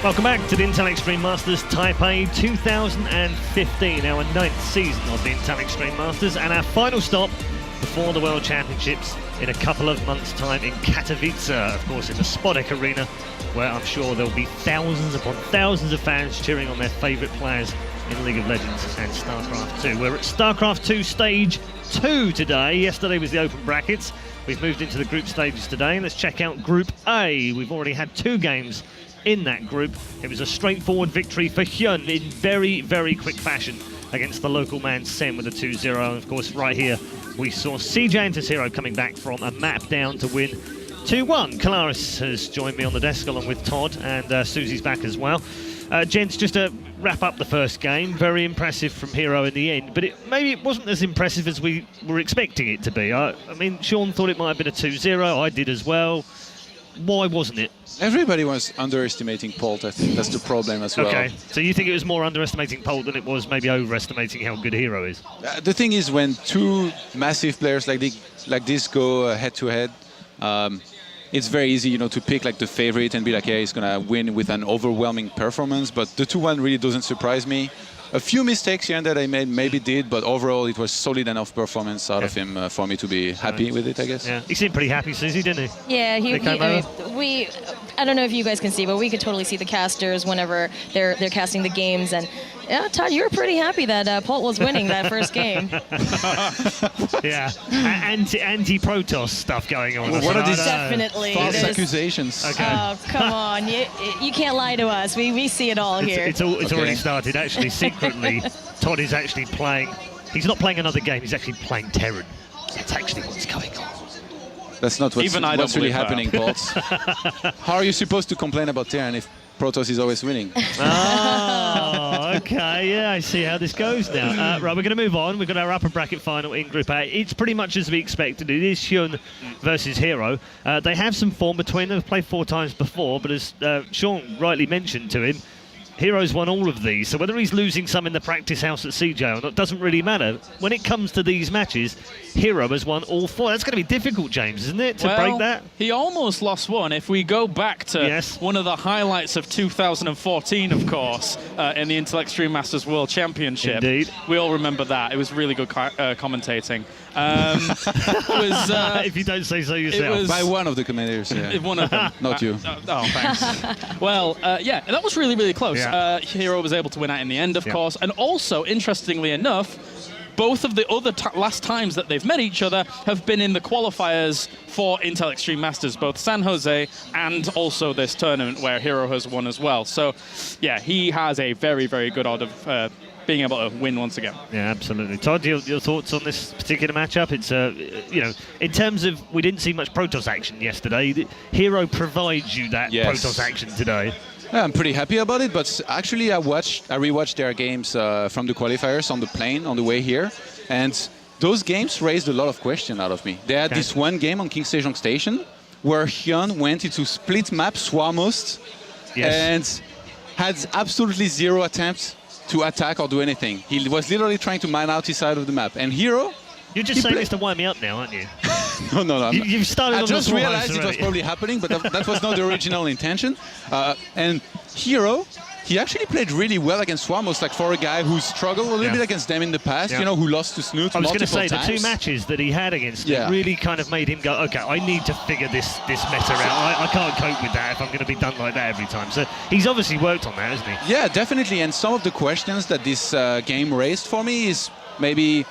Welcome back to the Intel Extreme Masters Taipei 2015, our 9th season of the Intel Extreme Masters, and our final stop before the World Championships in a couple of months' time in Katowice, of course in the Spodek Arena, where I'm sure there'll be thousands upon thousands of fans cheering on their favourite players in League of Legends and StarCraft 2. We're at StarCraft 2 Stage 2 today. Yesterday was the open brackets. We've moved into the group stages today. Let's check out Group A. We've already had 2 games in that group. It was a straightforward victory for HyuN in very, very quick fashion against the local man Sen with a 2-0. And of course, right here, we saw CJ and herO coming back from a map down to win 2-1. Kalaris has joined me on the desk along with Todd, and Susie's back as well. Gents, just to wrap up the first game, very impressive from herO in the end, but maybe it wasn't as impressive as we were expecting it to be. I mean, Sean thought it might have been a 2-0, I did as well. Why wasn't it? Everybody was underestimating Polt. I think that's the problem as well. Okay, so you think it was more underestimating Polt than it was maybe overestimating how good herO is? The thing is, when two massive players like this go head-to-head, it's very easy, to pick like the favorite and be like, yeah, he's gonna win with an overwhelming performance. But the 2-1 really doesn't surprise me. A few mistakes here and that I made maybe did, but overall it was solid enough performance out of him for me to be happy with it, I guess. Yeah, he seemed pretty happy, Susie, didn't he? Yeah, I don't know if you guys can see, but we could totally see the casters whenever they're casting the games. And yeah, Todd, you were pretty happy that Polt was winning that first game. Yeah, anti-Protoss stuff going on. Well, what are these definitely false accusations? Okay. Oh, come on. You can't lie to us. We see it all here. It's already started. Actually, secretly, Todd is actually playing. He's not playing another game. He's actually playing Terran. That's actually what's going on. That's not what's really happening, Polt. How are you supposed to complain about Terran if Protoss is always winning? Oh, okay. Yeah, I see how this goes now. Right, we're going to move on. We've got our upper bracket final in Group A. It's pretty much as we expected. It is HyuN versus herO. They have some form between them. They've played 4 times before, but as Sean rightly mentioned to him, herO's won all of these, so whether he's losing some in the practice house at CJ or not doesn't really matter. When it comes to these matches, herO has won all 4. That's going to be difficult, James, isn't it, to break that? He almost lost one. If we go back to one of the highlights of 2014, of course, in the Intel Extreme Masters World Championship. Indeed. We all remember that. It was really good commentating. If you don't say so yourself. By one of the commentators, yeah. One of them. Not you. Oh, thanks. Well, yeah, that was really, really close. Yeah. herO was able to win out in the end, of course. And also, interestingly enough, both of the other last times that they've met each other have been in the qualifiers for Intel Extreme Masters, both San Jose and also this tournament where herO has won as well. So, yeah, he has a very, very good odd of being able to win once again. Yeah, absolutely. Todd, your thoughts on this particular matchup? It's, in terms of, we didn't see much Protoss action yesterday. herO provides you that Protoss action today. Yeah, I'm pretty happy about it, but actually I rewatched their games from the qualifiers on the plane on the way here, and those games raised a lot of questions out of me. They had this one game on King Sejong Station where HyuN went into split map Swarmost and had absolutely 0 attempts to attack or do anything. He was literally trying to mine out his side of the map. And herO... You're just saying this to wind me up now, aren't you? No. You've started on I just realized it was probably happening, but that was not the original intention. And herO, he actually played really well against Swarmost, like for a guy who struggled a little bit against them in the past, who lost to Snoot multiple times. I was going to say, the 2 matches that he had against him really kind of made him go, okay, I need to figure this meta out. I can't cope with that if I'm going to be done like that every time. So he's obviously worked on that, hasn't he? Yeah, definitely. And some of the questions that this game raised for me is maybe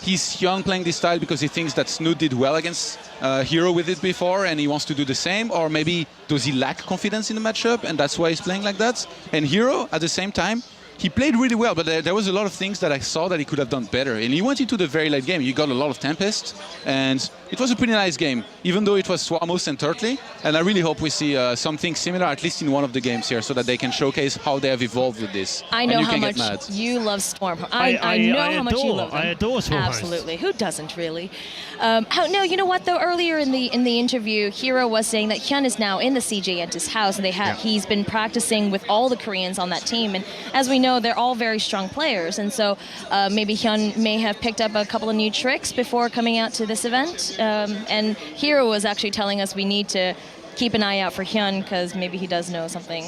he's HyuN playing this style because he thinks that Snoot did well against herO with it before and he wants to do the same, or maybe does he lack confidence in the matchup and that's why he's playing like that? And herO, at the same time, he played really well, but there was a lot of things that I saw that he could have done better. And he went into the very late game. You got a lot of Tempest, and it was a pretty nice game, even though it was Swarmost and Turtley. And I really hope we see something similar, at least in one of the games here, so that they can showcase how they have evolved with this. I know how much you love Storm. I know how much you love them. I adore Storm. Absolutely. Who doesn't, really? No, you know what, though? Earlier in the interview, herO was saying that HyuN is now in the CJ Entis house, and he's been practicing with all the Koreans on that team. And as we know, they're all very strong players. And so maybe HyuN may have picked up a couple of new tricks before coming out to this event. And herO was actually telling us we need to keep an eye out for HyuN because maybe he does know something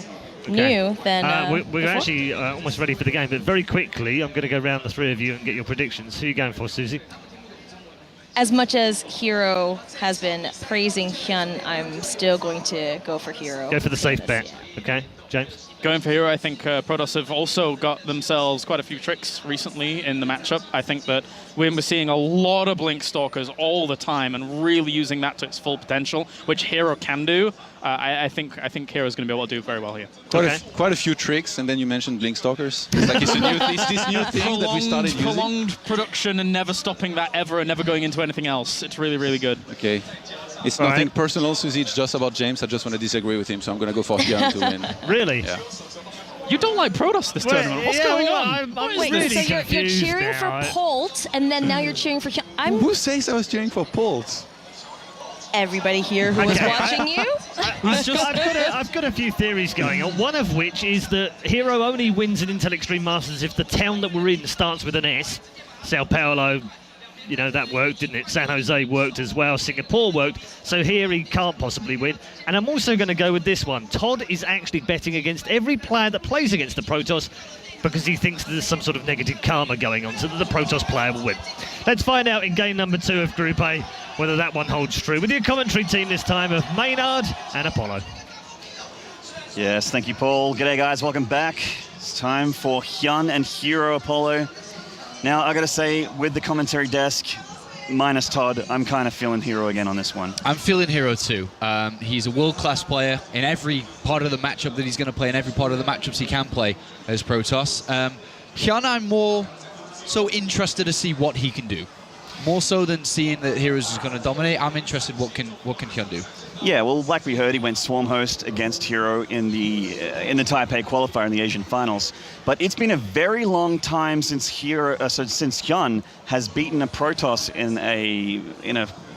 new than we're before. actually almost ready for the game, but very quickly, I'm going to go around the three of you and get your predictions. Who are you going for, Susie? As much as herO has been praising HyuN, I'm still going to go for herO. Go for the safe bet. Yeah. Okay, James? Going for herO, I think Protoss have also got themselves quite a few tricks recently in the matchup. I think that we're seeing a lot of Blink Stalkers all the time and really using that to its full potential, which herO can do. I think herO is going to be able to do very well here. Quite a few tricks, and then you mentioned Blink Stalkers. It's like this new thing that we started using. Prolonged production and never stopping that ever and never going into anything else. It's really, really good. Okay. It's nothing personal, Susie. It's just about James. I just want to disagree with him, so I'm going to go for HyuN to win. Really? Yeah. You don't like Protoss this tournament. What's going on? I'm Wait, really so you're cheering now. for Polt, and then now you're cheering for HyuN. Who says I was cheering for Polt? Everybody here who was Okay, watching you. I've got a few theories going on. One of which is that herO only wins in Intel Extreme Masters if the town that we're in starts with an S. Sao Paulo, you know, that worked, didn't it? San Jose worked as well. Singapore worked. So here he can't possibly win. And I'm also going to go with this one. Todd is actually betting against every player that plays against the Protoss because he thinks there's some sort of negative karma going on, so that the Protoss player will win. Let's find out in game number 2 of Group A whether that one holds true. With your commentary team this time of Maynard and Apollo. Yes, thank you, Paul. G'day, guys. Welcome back. It's time for HyuN and herO, Apollo. Now, I got to say, with the commentary desk, minus Todd, I'm kind of feeling herO again on this one. I'm feeling herO too. He's a world-class player in every part of the matchup that he's going to play, in every part of the matchups he can play as Protoss. HyuN, I'm more so interested to see what he can do. More so than seeing that herO's is going to dominate, I'm interested what can HyuN do. Yeah, well, like we heard, he went Swarm Host against herO in the Taipei qualifier in the Asian finals. But it's been a very long time since since HyuN has beaten a Protoss in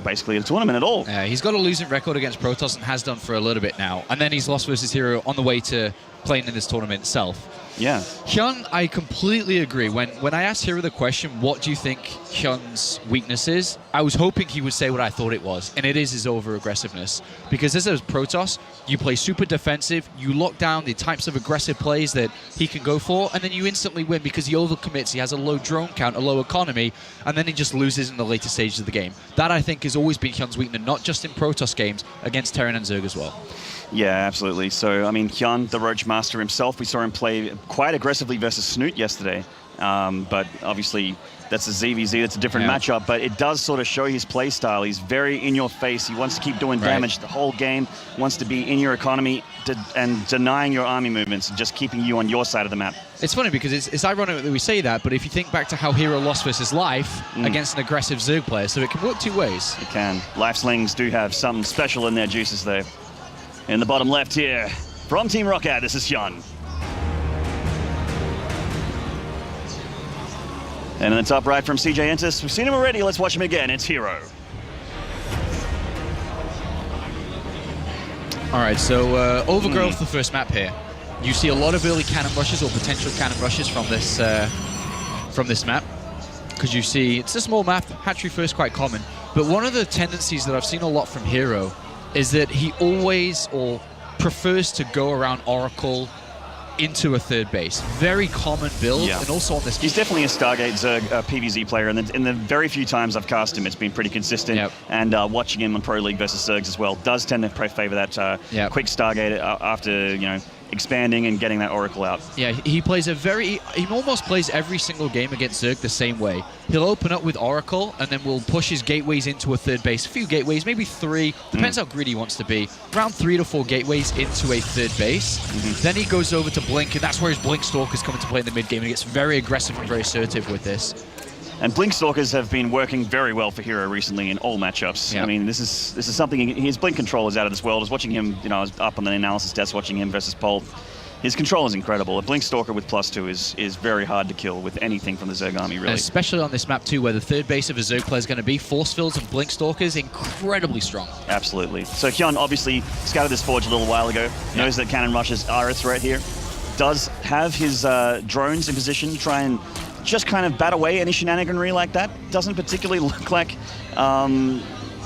basically a tournament at all. He's got a losing record against Protoss and has done for a little bit now. And then he's lost versus herO on the way to playing in this tournament itself. Yeah. HyuN, I completely agree. When I asked herO the question, what do you think HyuN's weakness is? I was hoping he would say what I thought it was, and it is his over-aggressiveness. Because as a Protoss, you play super defensive, you lock down the types of aggressive plays that he can go for, and then you instantly win because he overcommits, he has a low drone count, a low economy, and then he just loses in the later stages of the game. That, I think, has always been HyuN's weakness, not just in Protoss games, against Terran and Zerg as well. Yeah, absolutely. So, I mean, HyuN, the Roach Master himself, we saw him play quite aggressively versus Snoot yesterday. But obviously, that's a ZvZ, that's a different matchup, but it does sort of show his play style. He's very in your face. He wants to keep doing damage the whole game, wants to be in your economy and denying your army movements and just keeping you on your side of the map. It's funny because it's ironic that we say that, but if you think back to how herO lost versus Life against an aggressive Zerg player, so it can work two ways. It can. Lifelings do have something special in their juices, though. In the bottom left here, from Team Rockout, this is HyuN. And in the top right from CJ Entis, we've seen him already, let's watch him again, it's herO. All right, so Overgrowth, the first map here. You see a lot of early cannon rushes or potential cannon rushes from this map. Because you see, it's a small map, hatchery first quite common. But one of the tendencies that I've seen a lot from herO is that he always or prefers to go around Oracle into a third base. Very common build, and also on this... He's definitely a Stargate Zerg PvZ player, and in the very few times I've cast him, it's been pretty consistent. And watching him on Pro League versus Zergs as well does tend to favor that quick Stargate after, you know, expanding and getting that Oracle out. Yeah, he plays he almost plays every single game against Zerg the same way. He'll open up with Oracle and then we'll push his gateways into a third base. A few gateways, maybe 3, depends how greedy he wants to be. Around 3 to 4 gateways into a third base. Then he goes over to Blink, and that's where his Blink Stalkers come into play in the mid game, and he gets very aggressive and very assertive with this. And Blink Stalkers have been working very well for herO recently in all matchups. I mean, this is something, his Blink control is out of this world. I was watching him, you know, I was up on the analysis desk watching him versus Pol. His control is incredible. A Blink Stalker with +2 is very hard to kill with anything from the Zerg army, really. And especially on this map too, where the third base of a Zerg player is going to be, Force Fields and Blink Stalkers, incredibly strong. Absolutely. So HyuN obviously scouted this forge a little while ago, knows that cannon rushes are a threat here, does have his drones in position to try and just kind of bat away any shenaniganry like that. Doesn't particularly look like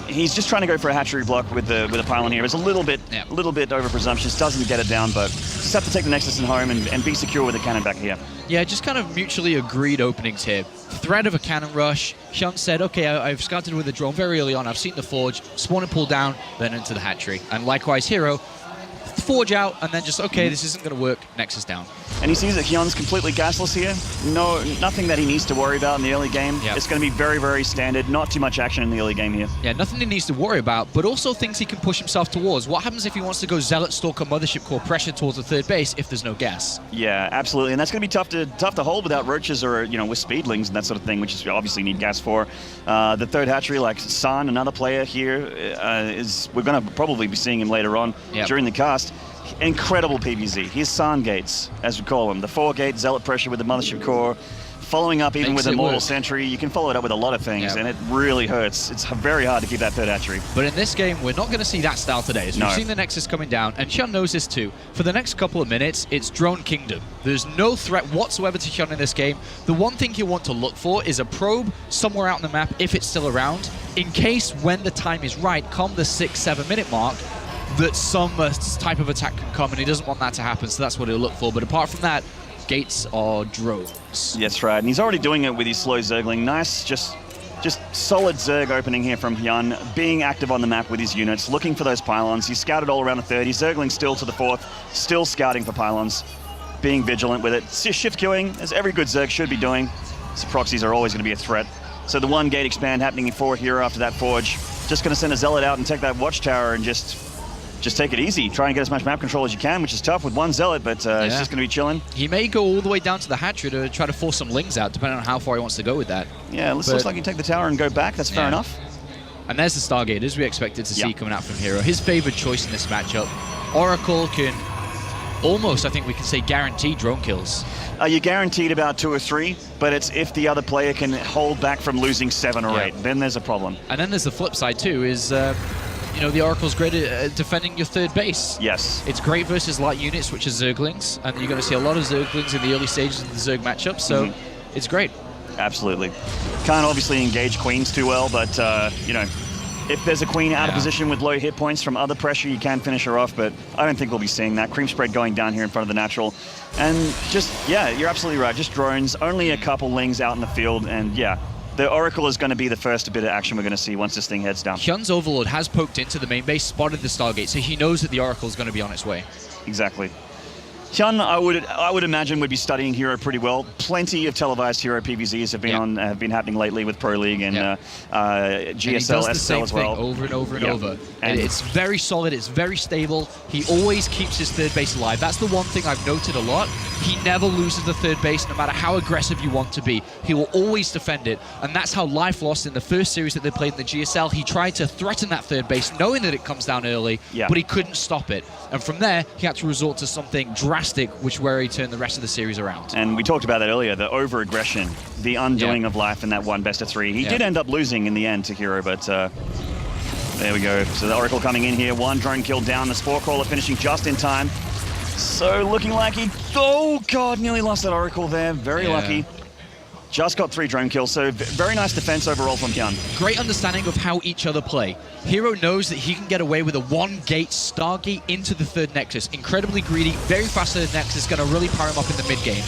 he's just trying to go for a hatchery block with the pylon here. It's a little bit over presumptuous, doesn't get it down, but just have to take the Nexus in home and be secure with the cannon back here. Yeah, just kind of mutually agreed openings here. Threat of a cannon rush. HyuN said, okay, I've scouted with the drone very early on. I've seen the forge, spawn and pull down, then into the hatchery. And likewise, herO, forge out, and then just, okay, this isn't going to work, Nexus down. And he sees that HyuN's completely gasless here. Nothing that he needs to worry about in the early game. Yep. It's going to be very, very standard. Not too much action in the early game here. Yeah, nothing he needs to worry about, but also things he can push himself towards. What happens if he wants to go Zealot, Stalker, Mothership Core, pressure towards the third base if there's no gas? Yeah, absolutely. And that's going to be tough to hold without roaches or, with speedlings and that sort of thing, which is obviously need gas for. The third hatchery, like San, another player here, we're going to probably be seeing him later on during the cast. Incredible PvZ. Here's San gates, as we call them. The 4-gate Zealot pressure with the Mothership Core. Following up even with a Mortal Sentry. You can follow it up with a lot of things, and it really hurts. It's very hard to keep that third hatchery. But in this game, we're not going to see that style today. As we've seen the Nexus coming down, and HyuN knows this too. For the next couple of minutes, it's Drone Kingdom. There's no threat whatsoever to HyuN in this game. The one thing you want to look for is a probe somewhere out on the map, if it's still around, in case when the time is right, come the 6-7 minute mark, that some type of attack can come, and he doesn't want that to happen, so that's what he'll look for. But apart from that, gates are drones. That's right, and he's already doing it with his slow Zergling. Nice, just solid Zerg opening here from HyuN, being active on the map with his units, looking for those pylons. He's scouted all around the 30, Zergling still to the 4th, still scouting for pylons, being vigilant with it. Shift queuing, as every good Zerg should be doing. So proxies are always going to be a threat. So the 1-gate expand happening for HyuN after that forge. Just going to send a Zealot out and take that watchtower and just take it easy. Try and get as much map control as you can, which is tough with one Zealot, but it's just going to be chilling. He may go all the way down to the hatchery to try to force some lings out, depending on how far he wants to go with that. Yeah, looks like you take the tower and go back. That's fair enough. And there's the Stargate, as we expected to see coming out from herO. His favored choice in this matchup. Oracle can almost, I think we can say, guarantee drone kills. You're guaranteed about 2 or 3, but it's if the other player can hold back from losing 7 or 8, then there's a problem. And then there's the flip side too, is the Oracle's great at defending your third base. Yes. It's great versus light units, which are Zerglings, and you're going to see a lot of Zerglings in the early stages of the Zerg matchup, so it's great. Absolutely. Can't obviously engage queens too well, but, if there's a queen out of position with low hit points from other pressure, you can finish her off, but I don't think we'll be seeing that. Cream spread going down here in front of the natural. And you're absolutely right. Just drones, only a couple lings out in the field, and the Oracle is going to be the first bit of action we're going to see once this thing heads down. HyuN's Overlord has poked into the main base, spotted the Stargate, so he knows that the Oracle is going to be on its way. Exactly. HyuN, I would imagine, would be studying herO pretty well. Plenty of televised herO PvZs have been happening lately with Pro League and GSL, SSL as well. Over and over and over. And it's very solid. It's very stable. He always keeps his third base alive. That's the one thing I've noted a lot. He never loses the third base, no matter how aggressive you want to be. He will always defend it. And that's how Life lost in the first series that they played in the GSL. He tried to threaten that third base, knowing that it comes down early, but he couldn't stop it. And from there, he had to resort to something drastic, where he turned the rest of the series around. And we talked about that earlier, the over-aggression, the undoing of Life in that one best-of-3. He did end up losing in the end to herO, but there we go. So the Oracle coming in here, 1 drone kill down, the Spore Crawler finishing just in time. So looking like oh God, nearly lost that Oracle there, very lucky. Just got 3 drone kills, so very nice defense overall from HyuN. Great understanding of how each other play. herO knows that he can get away with a 1-gate Stargate into the third Nexus. Incredibly greedy, very fast third Nexus, going to really power him up in the mid-game.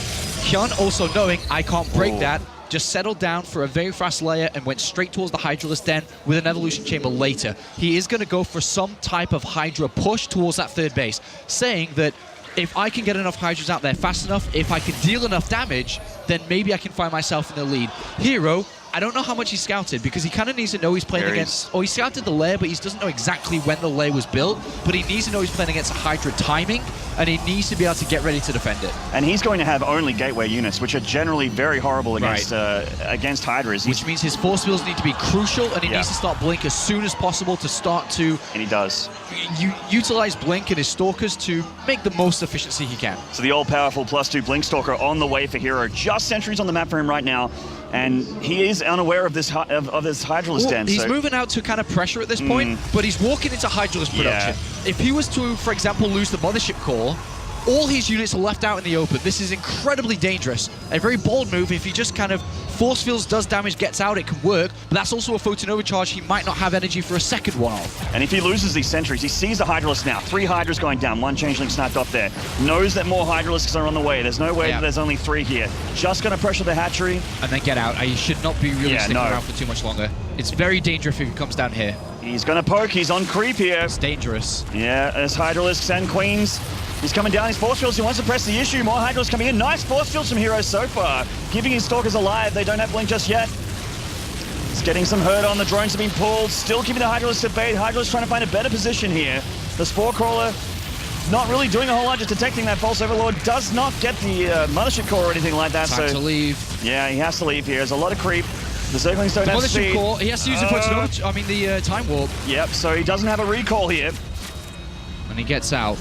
HyuN also knowing, I can't break that, just settled down for a very fast layer and went straight towards the Hydralisk Den with an Evolution Chamber later. He is going to go for some type of Hydra push towards that third base, saying that if I can get enough Hydras out there fast enough, if I can deal enough damage, then maybe I can find myself in the lead. herO, I don't know how much he scouted, because he kind of needs to know he's playing against... he scouted the lair, but he doesn't know exactly when the lair was built, but he needs to know he's playing against a Hydra timing, and he needs to be able to get ready to defend it. And he's going to have only gateway units, which are generally very horrible against against Hydras. Which means his force fields need to be crucial, and he needs to start Blink as soon as possible to start to... And he does. Utilize Blink and his Stalkers to make the most efficiency he can. So the all-powerful +2 Blink Stalker on the way for herO. Just sentries on the map for him right now. And he is unaware of this Hydralisk Den. He's moving out to kind of pressure at this point, but he's walking into Hydralisk production. If he was to, for example, lose the Mothership Core, All his units are left out in the open. This is incredibly dangerous. A very bold move. If he just kind of force fields, does damage, gets out, it can work. But that's also a photon overcharge. He might not have energy for a second one off. And if he loses these sentries, he sees the Hydralisk now. 3 Hydras going down, 1 Changeling snapped off there. Knows that more Hydralisks are on the way. There's no way that there's only 3 here. Just going to pressure the hatchery. And then get out. He should not be really sticking around for too much longer. It's very dangerous if he comes down here. He's going to poke. He's on creep here. It's dangerous. Yeah, there's Hydralisks and Queens. He's coming down his force fields. He wants to press the issue. More Hydralisks coming in. Nice force fields from herO so far. Keeping his Stalkers alive. They don't have Blink just yet. He's getting some hurt on. The drones have been pulled. Still keeping the Hydralisks at bay. Hydralisks trying to find a better position here. The Spore Crawler not really doing a whole lot, just detecting that false overlord. Does not get the Mothership Core or anything like that. Time to leave. Yeah, he has to leave here. There's a lot of creep. The Zerglings don't have Mothership speed. Core, he has to use the Time Warp. Yep, so he doesn't have a recall here. And he gets out.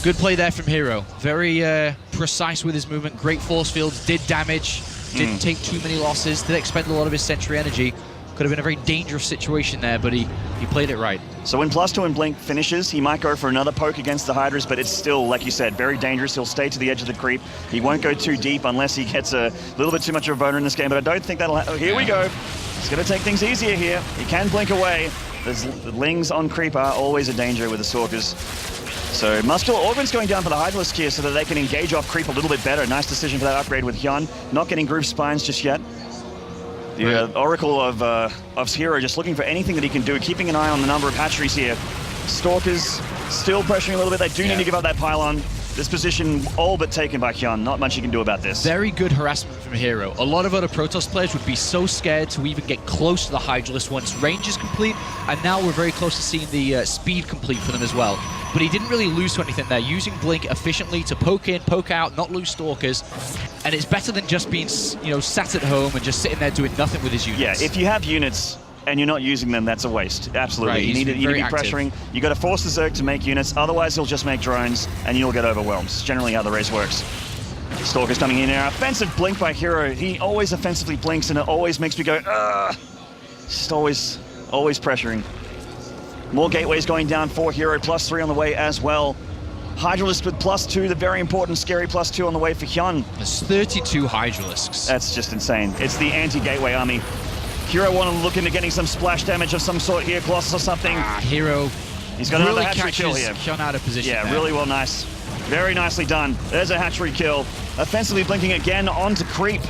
Good play there from herO. Very precise with his movement. Great force fields, did damage, didn't take too many losses, did expend a lot of his sentry energy. Could have been a very dangerous situation there, but he played it right. So when +2 and Blink finishes, he might go for another poke against the Hydras, but it's still, like you said, very dangerous. He'll stay to the edge of the creep. He won't go too deep unless he gets a little bit too much of a boner in this game, but I don't think that'll happen. Here we go. He's going to take things easier here. He can blink away. The Lings on creep are always a danger with the Stalkers. So Muscular Augment's going down for the Hydralisk here so that they can engage off creep a little bit better. Nice decision for that upgrade with HyuN. Not getting Groove Spines just yet. The Oracle of herO just looking for anything that he can do, keeping an eye on the number of hatcheries here. Stalkers still pressuring a little bit. They do need to give up that pylon. This position all but taken by HyuN. Not much you can do about this. Very good harassment from herO. A lot of other Protoss players would be so scared to even get close to the Hydralisk once range is complete, and now we're very close to seeing the speed complete for them as well. But he didn't really lose to anything there, using Blink efficiently to poke in, poke out, not lose Stalkers. And it's better than just being, sat at home and just sitting there doing nothing with his units. Yeah, if you have units and you're not using them, that's a waste. Absolutely. Right, you need to be active. pressuring. You got to force the Zerg to make units, otherwise he'll just make drones and you'll get overwhelmed. It's generally how the race works. Stalkers coming in now. Offensive blink by herO. He always offensively blinks and it always makes me go, ugh. Just always pressuring. More gateways going down for herO, +3 on the way as well. Hydralisk with +2, the very important, scary +2 on the way for HyuN. There's 32 Hydralisks. That's just insane. It's the anti-gateway army. herO wanted to look into getting some splash damage of some sort here, Colossus or something. herO He's got really another hatchery kill here. HyuN out of position. Yeah, there. really well, nice. Very nicely done. There's a hatchery kill. Offensively blinking again onto creep.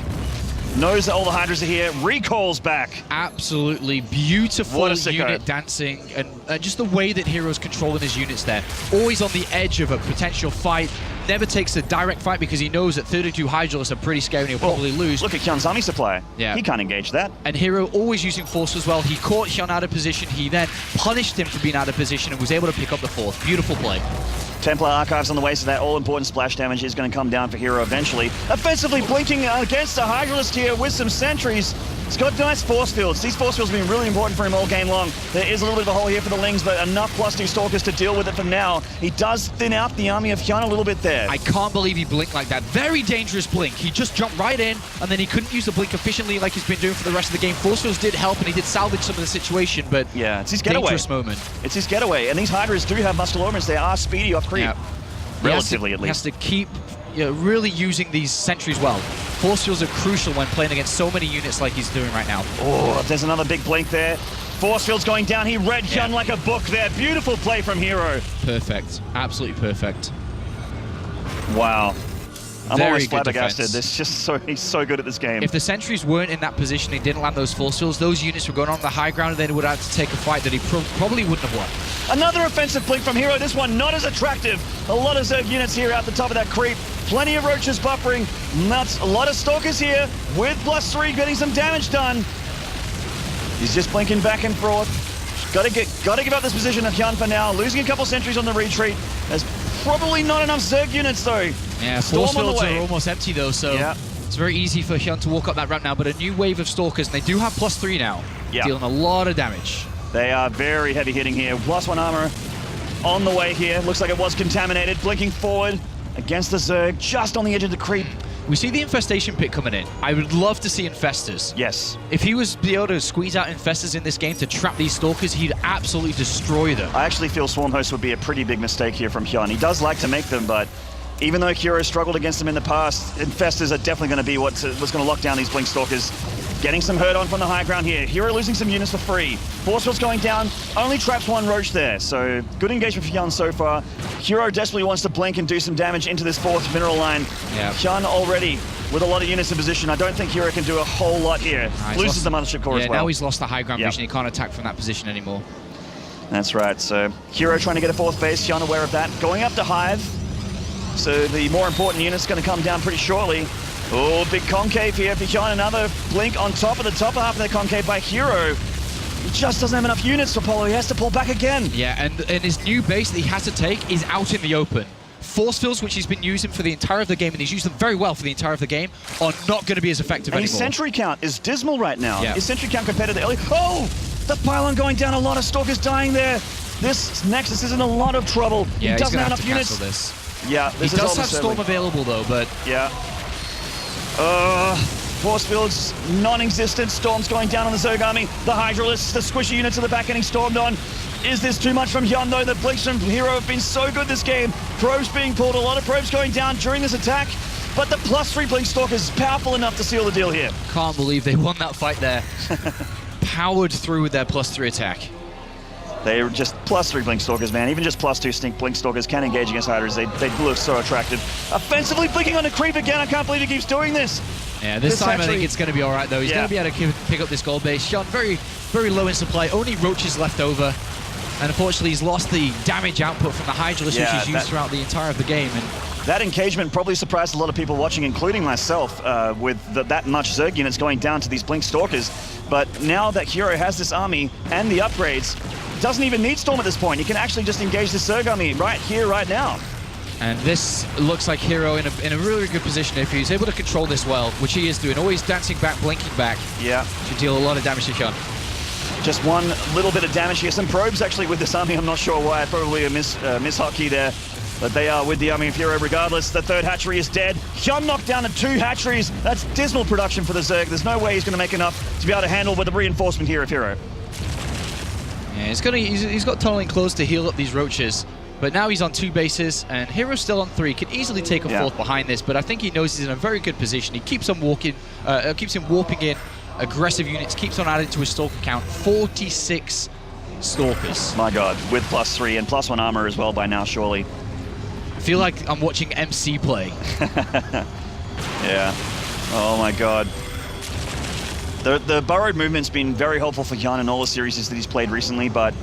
Knows that all the Hydras are here. Recalls back. Absolutely beautiful What a sicko. unit dancing, and just the way that herO's controlling his units there. Always on the edge of a potential fight. Never takes a direct fight because he knows that 32 Hydralisks are pretty scary and he'll probably lose. Look at HyuN's army supply. Yeah. He can't engage that. And herO always using force as well. He caught HyuN out of position. He then punished him for being out of position and was able to pick up the fourth. Beautiful play. Templar Archives on the way, so that all-important splash damage is going to come down for herO eventually. Offensively blinking against the Hydralisk here with some sentries. He's got nice force fields. These force fields have been really important for him all game long. There is a little bit of a hole here for the Lings, but enough +2 Stalkers to deal with it for now. He does thin out the army of HyuN a little bit there. I can't believe he blinked like that. Very dangerous blink. He just jumped right in, and then he couldn't use the blink efficiently like he's been doing for the rest of the game. Force fields did help, and he did salvage some of the situation, but yeah, it's his getaway. Dangerous moment. It's his getaway, and these Hydras do have muscle ornaments. They are speedy off creep. Yeah. Relatively, at least. He has to keep really using these sentries well. Force fields are crucial when playing against so many units like he's doing right now. Oh, there's another big blink there. Force fields going down. He read HyuN like a book there. Beautiful play from herO. Perfect. Absolutely perfect. Wow. I'm Very always good flabbergasted. defense. He's so good at this game. If the sentries weren't in that position, he didn't land those force fields, those units were going on the high ground and then would have to take a fight that he probably wouldn't have won. Another offensive blink from herO. This one not as attractive. A lot of Zerg units here out the top of that creep. Plenty of roaches buffering. Nuts. A lot of Stalkers here with +3 getting some damage done. He's just blinking back and forth. Got to give up this position of HyuN for now. Losing a couple sentries on the retreat. There's probably not enough Zerg units though. Yeah, Storm force on the fields way. are almost empty though, so it's very easy for HyuN to walk up that ramp now, but a new wave of Stalkers, and they do have +3 now, dealing a lot of damage. They are very heavy hitting here. +1 armor on the way here. Looks like it was contaminated. Blinking forward against the Zerg, just on the edge of the creep. We see the Infestation Pit coming in. I would love to see Infestors. Yes. If he was able to squeeze out Infestors in this game to trap these Stalkers, he'd absolutely destroy them. I actually feel Swarm Host would be a pretty big mistake here from HyuN. He does like to make them, but Even though herO struggled against them in the past, Infestors are definitely going to be what's going to lock down these Blink Stalkers. Getting some hurt on from the high ground here. herO losing some units for free. Force field's going down. Only traps one Roach there. So good engagement for HyuN so far. herO desperately wants to blink and do some damage into this 4th mineral line. Yeah. HyuN already with a lot of units in position. I don't think herO can do a whole lot here. Loses the Mothership Core as well. Now he's lost the high ground vision. He can't attack from that position anymore. That's right. So herO trying to get a 4th base. HyuN aware of that. Going up to Hive. So the more important unit's going to come down pretty shortly. Oh, big concave here for HyuN. Another blink on top of the top half of the concave by herO. He just doesn't have enough units for Polo. He has to pull back again. Yeah, and his new base that he has to take is out in the open. Force fields, which he's been using for the entire of the game, and he's used them very well for the entire of the game, are not going to be as effective and anymore. His sentry count is dismal right now. Yeah. His sentry count compared to the early... Oh! The pylon going down. A lot of Stalkers dying there. This Nexus is in a lot of trouble. Yeah, he doesn't have enough to units. This. Yeah, this he is does have Storm available though, but yeah. Force field's non-existent. Storm's going down on the Zerg army. The Hydralisks, the squishy units at the back getting stormed on. Is this too much from HyuN though? The blinks from herO have been so good this game. Probes being pulled, a lot of probes going down during this attack. But the +3 Blink Stalkers is powerful enough to seal the deal here. Can't believe they won that fight there. Powered through with their +3 attack. They're just +3 Blink Stalkers, man. Even just +2 Stink Blink Stalkers can engage against Hydras. They look so attractive. Offensively blinking on a creep again. I can't believe he keeps doing this. Yeah, this time I think it's going to be all right, though. He's going to be able to pick up this gold base. HyuN very, very low in supply. Only Roaches left over. And unfortunately, he's lost the damage output from the Hydralisk, which he's used throughout the entire of the game. And that engagement probably surprised a lot of people watching, including myself, with that much Zerg units going down to these Blink Stalkers. But now that herO has this army and the upgrades, doesn't even need Storm at this point. He can actually just engage the Zerg army right here, right now. And this looks like herO in a really good position if he's able to control this well, which he is doing. Always dancing back, blinking back. Yeah. To deal a lot of damage to HyuN. Just one little bit of damage here. Some probes actually with this army. I'm not sure why. Probably a mishotkey there. But they are with the army of herO regardless. The 3rd hatchery is dead. HyuN knocked down to 2 hatcheries. That's dismal production for the Zerg. There's no way he's going to make enough to be able to handle with the reinforcement here of herO. Yeah, he's got tunneling close to heal up these Roaches. But now he's on 2 bases, and herO's still on 3. Can easily take a 4th behind this, but I think he knows he's in a very good position. He keeps on warping in aggressive units, keeps on adding to his Stalker count. 46 Stalkers. My God, with +3 and +1 armor as well by now, surely. I feel like I'm watching MC play. Yeah. Oh my God. The burrowed movement's been very helpful for HyuN in all the series that he's played recently, but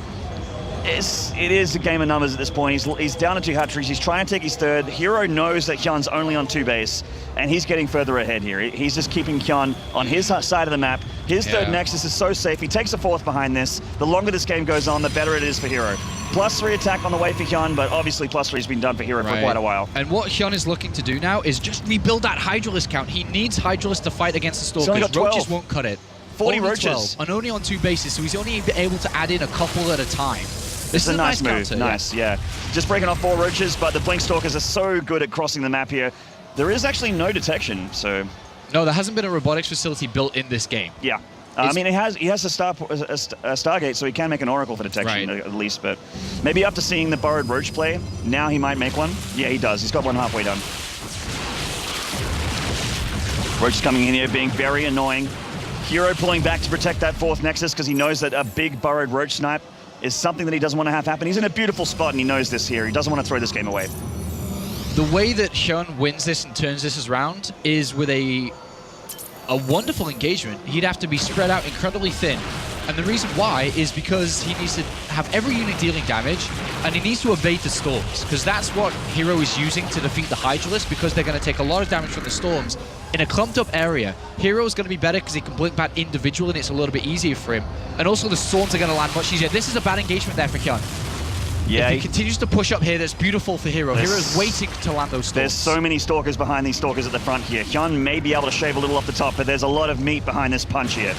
it is a game of numbers at this point. He's down to 2 hatcheries. He's trying to take his 3rd. herO knows that HyuN's only on 2 base, and he's getting further ahead here. He's just keeping HyuN on his side of the map. His 3rd Nexus is so safe. He takes a 4th behind this. The longer this game goes on, the better it is for herO. +3 attack on the way for HyuN, but obviously +3 has been done for herO for quite a while. And what HyuN is looking to do now is just rebuild that Hydralisk count. He needs Hydralisk to fight against the Stalkers. He's only got 12. Roaches won't cut it. 40 only Roaches. 12, and only on 2 bases, so he's only able to add in a couple at a time. This is a nice move. Counter, nice, yeah. Just breaking off 4 Roaches, but the Blink Stalkers are so good at crossing the map here. There is actually no detection, so... No, there hasn't been a robotics facility built in this game. Yeah. I mean, he has a Stargate, so he can make an Oracle for detection at least, but maybe after seeing the Burrowed Roach play, now he might make one. Yeah, he does. He's got one halfway done. Roach is coming in here, being very annoying. herO pulling back to protect that 4th Nexus because he knows that a big Burrowed Roach snipe is something that he doesn't want to have happen. He's in a beautiful spot and he knows this here. He doesn't want to throw this game away. The way that HyuN wins this and turns this around is with a wonderful engagement. He'd have to be spread out incredibly thin. And the reason why is because he needs to have every unit dealing damage, and he needs to evade the storms, because that's what herO is using to defeat the Hydralisk, because they're going to take a lot of damage from the storms. In a clumped up area, herO is going to be better because he can blink back individually and it's a little bit easier for him. And also the storms are going to land much easier. This is a bad engagement there for HyuN. Yeah, if he continues to push up here, that's beautiful for herO. herO's waiting to land those storms. There's so many Stalkers behind these Stalkers at the front here. HyuN may be able to shave a little off the top, but there's a lot of meat behind this punch here.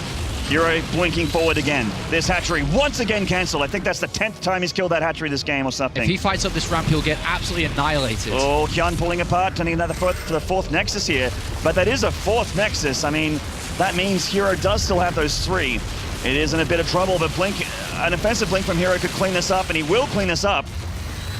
herO blinking forward again. This hatchery once again cancelled. I think that's the 10th time he's killed that hatchery this game or something. If he fights up this ramp, he'll get absolutely annihilated. Oh, HyuN pulling apart, turning another for the 4th Nexus here. But that is a 4th Nexus. I mean, that means herO does still have those 3. It is in a bit of trouble, but Blink, an offensive Blink from herO could clean this up, and he will clean this up.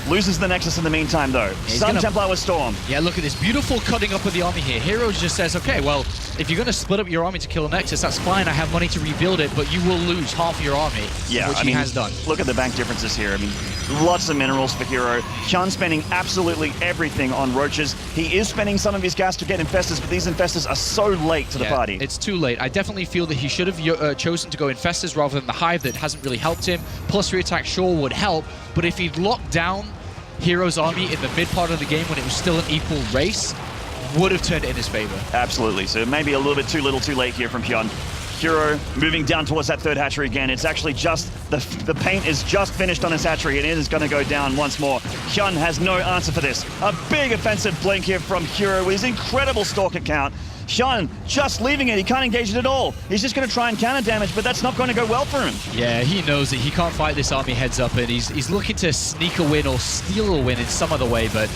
Loses the Nexus in the meantime, though. Sun Templar with Storm. Yeah, look at this beautiful cutting up of the army here. herO just says, okay, well, if you're going to split up your army to kill a Nexus, that's fine. I have money to rebuild it, but you will lose half your army, which he has done. Look at the bank differences here. I mean, lots of minerals for herO. HyuN spending absolutely everything on roaches. He is spending some of his gas to get Infestors, but these Infestors are so late to the party. It's too late. I definitely feel that he should have chosen to go Infestors rather than the Hive that hasn't really helped him. Plus, re-attack sure would help, but if he'd locked down herO's army in the mid part of the game when it was still an equal race, would have turned it in his favor. Absolutely. So maybe a little bit too little too late here from HyuN. herO moving down towards that third hatchery again. It's actually just, the paint is just finished on his hatchery and it is going to go down once more. HyuN has no answer for this. A big offensive blink here from herO with his incredible Stalker count. HyuN just leaving it. He can't engage it at all. He's just going to try and counter damage, but that's not going to go well for him. Yeah, he knows that he can't fight this army heads up, and he's looking to sneak a win or steal a win in some other way, but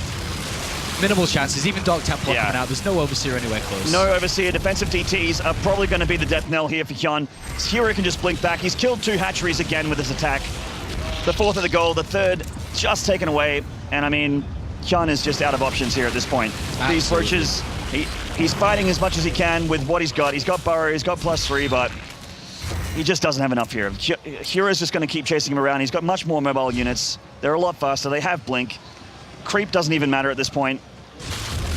minimal chances. Even Dark Templar coming out. There's no Overseer anywhere close. No Overseer. Defensive DTs are probably going to be the death knell here for HyuN. herO can just blink back. He's killed 2 hatcheries again with his attack. The 4th of the goal, the 3rd just taken away, and I mean, HyuN is just out of options here at this point. Absolutely. These roaches, he's fighting as much as he can with what he's got. He's got Burrow, he's got +3, but he just doesn't have enough here. hero's just going to keep chasing him around. He's got much more mobile units. They're a lot faster. They have Blink. Creep doesn't even matter at this point.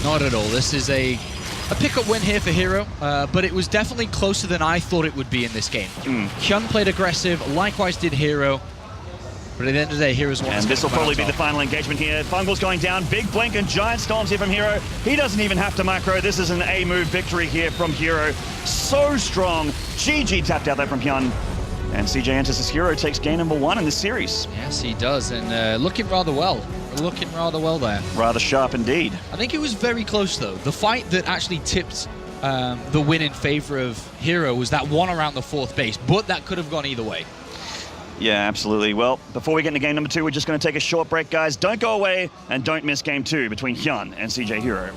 Not at all. This is a pickup win here for herO, but it was definitely closer than I thought it would be in this game. HyuN played aggressive, likewise did herO. But at the end of the day, herO's one. And this will probably be the final engagement here. Fungal's going down. Big blink and giant storms here from herO. He doesn't even have to macro. This is an A-move victory here from herO. So strong. GG tapped out there from HyuN. And CJ enters as herO, takes game number 1 in this series. Yes, he does. And looking rather well. Looking rather well there. Rather sharp indeed. I think it was very close, though. The fight that actually tipped the win in favor of herO was that one around the 4th base. But that could have gone either way. Yeah, absolutely. Well, before we get into game number 2, we're just going to take a short break, guys. Don't go away and don't miss game 2 between HyuN and CJ herO.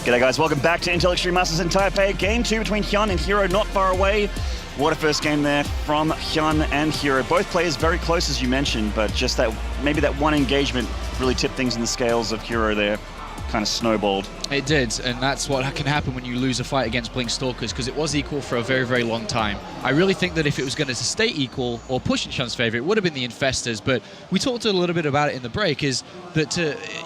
G'day guys, welcome back to Intel Extreme Masters in Taipei. Game 2 between HyuN and herO, not far away. What a first game there from HyuN and herO. Both players very close, as you mentioned, but just that maybe that one engagement really tipped things in the scales of herO there. Kind of snowballed. It did, and that's what can happen when you lose a fight against Blink Stalkers, because it was equal for a very, very long time. I really think that if it was going to stay equal or push in HyuN's favor, it would have been the Infestors, but we talked a little bit about it in the break, is that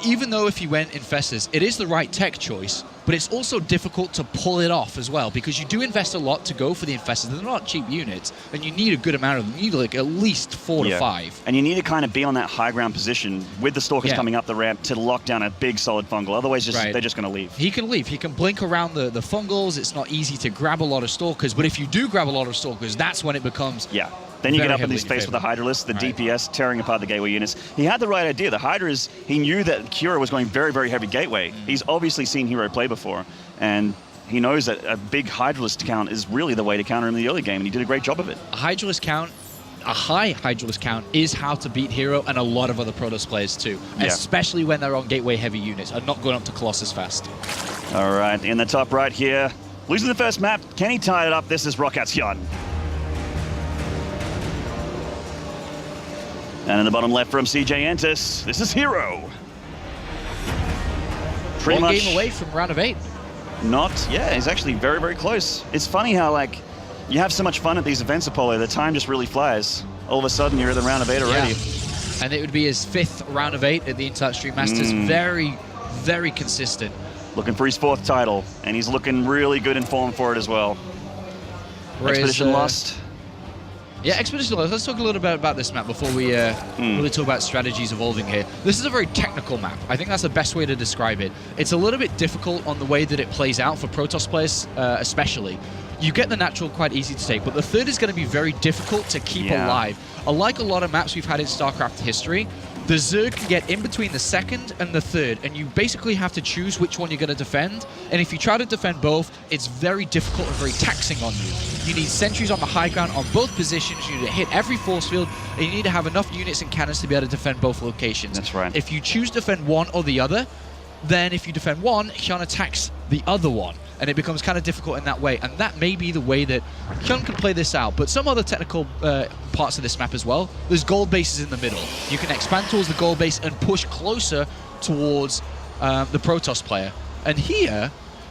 even though if he went Infestors, it is the right tech choice, but it's also difficult to pull it off as well, because you do invest a lot to go for the Infestors. They're not cheap units, and you need a good amount of them. You need like at least 4 to 5. And you need to kind of be on that high ground position with the Stalkers coming up the ramp to lock down a big solid fungal. Otherwise, they're just going to leave. He can leave. He can blink around the fungals. It's not easy to grab a lot of Stalkers, but if you do grab a lot of Stalkers, that's when it becomes Then you get up in his face with the Hydralisk, the DPS tearing apart the gateway units. He had the right idea. The Hydras, he knew that herO was going very, very heavy gateway. He's obviously seen herO play before, and he knows that a big Hydralisk count is really the way to counter him in the early game, and he did a great job of it. A Hydralisk count, a high Hydralis count is how to beat herO and a lot of other Protoss players too, especially when they're on gateway heavy units and not going up to Colossus fast. All right, in the top right here, losing the first map. Can he tie it up? This is Rockat's HyuN. And in the bottom left from CJ Entus, this is herO. Pretty One much game away from round of 8. he's actually very, very close. It's funny how, like, you have so much fun at these events, Apollo, the time just really flies. All of a sudden, you're at the round of 8 already. Yeah. And it would be his 5th round of 8 at the Intel Extreme Masters. Very, very consistent. Looking for his 4th title, and he's looking really good in form for it as well. Whereas, Expedition lost. Yeah, Expedition lost. Let's talk a little bit about this map before we really talk about strategies evolving here. This is a very technical map. I think that's the best way to describe it. It's a little bit difficult on the way that it plays out for Protoss players, especially. You get the natural quite easy to take, but the third is going to be very difficult to keep alive. Unlike a lot of maps we've had in StarCraft history, the Zerg can get in between the second and the third, and you basically have to choose which one you're going to defend. And if you try to defend both, it's very difficult and very taxing on you. You need sentries on the high ground on both positions, you need to hit every force field, and you need to have enough units and cannons to be able to defend both locations. That's right. If you choose to defend one or the other, then if you defend one, HyuN attacks the other one. And it becomes kind of difficult in that way. And that may be the way that HyuN can play this out. But some other technical parts of this map as well. There's gold bases in the middle. You can expand towards the gold base and push closer towards the Protoss player. And here,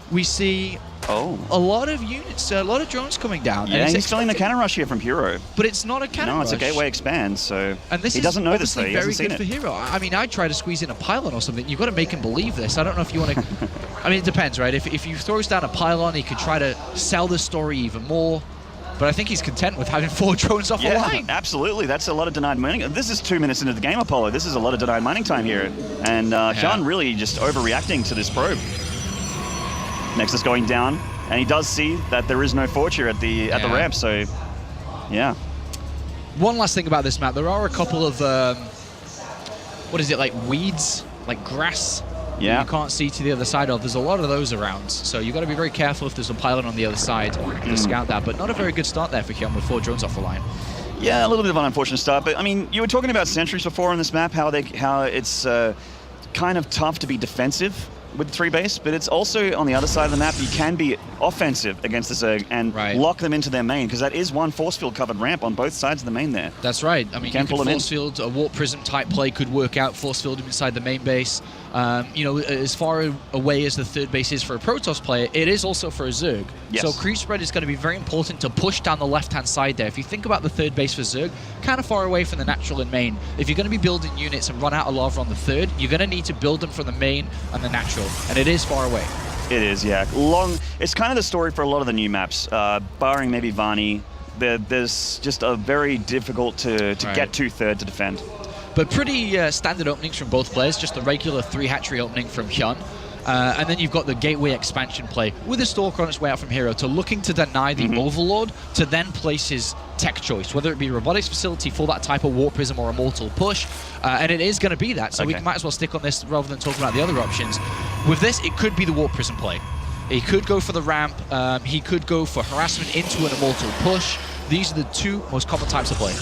we see a lot of units, a lot of drones coming down. Yeah, and he's feeling the cannon rush here from herO. But it's not a cannon rush. No, it's a gateway expand, so and this he doesn't know this, though. He very hasn't good seen for it. herO. I mean, I'd try to squeeze in a pylon or something. You've got to make him believe this. I don't know if you want to... I mean, it depends, right? If he throws down a pylon, he could try to sell the story even more. But I think he's content with having 4 drones off the line. Absolutely. That's a lot of denied mining. This is 2 minutes into the game, Apollo. This is a lot of denied mining time here. And HyuN really just overreacting to this probe. Nexus going down. And he does see that there is no forge here at the ramp, so yeah. One last thing about this map, there are a couple of, what is it, like weeds, like grass that you can't see to the other side of. There's a lot of those around, so you've got to be very careful if there's a pylon on the other side to scout that, but not a very good start there for HyuN with 4 drones off the line. Yeah, a little bit of an unfortunate start, but I mean, you were talking about sentries before on this map, how it's kind of tough to be defensive with 3 base, but it's also on the other side of the map, you can be offensive against the Zerg and lock them into their main, because that is one force field covered ramp on both sides of the main there. That's right. I mean, you can force field, a warp prism type play could work out, force field inside the main base. You know, as far away as the 3rd base is for a Protoss player, it is also for a Zerg. Yes. So creep spread is going to be very important to push down the left-hand side there. If you think about the 3rd base for Zerg, kind of far away from the natural and main. If you're going to be building units and run out of lava on the 3rd, you're going to need to build them from the main and the natural, and it is far away. It is, yeah. It's kind of the story for a lot of the new maps, barring maybe Vani. There's just a very difficult to get to 3rd to defend. But pretty standard openings from both players, just the regular 3 hatchery opening from HyuN. And then you've got the gateway expansion play with a Stalker on its way out from herO to looking to deny the Overlord to then place his tech choice, whether it be robotics facility for that type of warp prism or a mortal push. And it is going to be that, so we might as well stick on this rather than talking about the other options. With this, it could be the warp prism play. He could go for the ramp, he could go for harassment into an immortal push. These are the 2 most common types of play.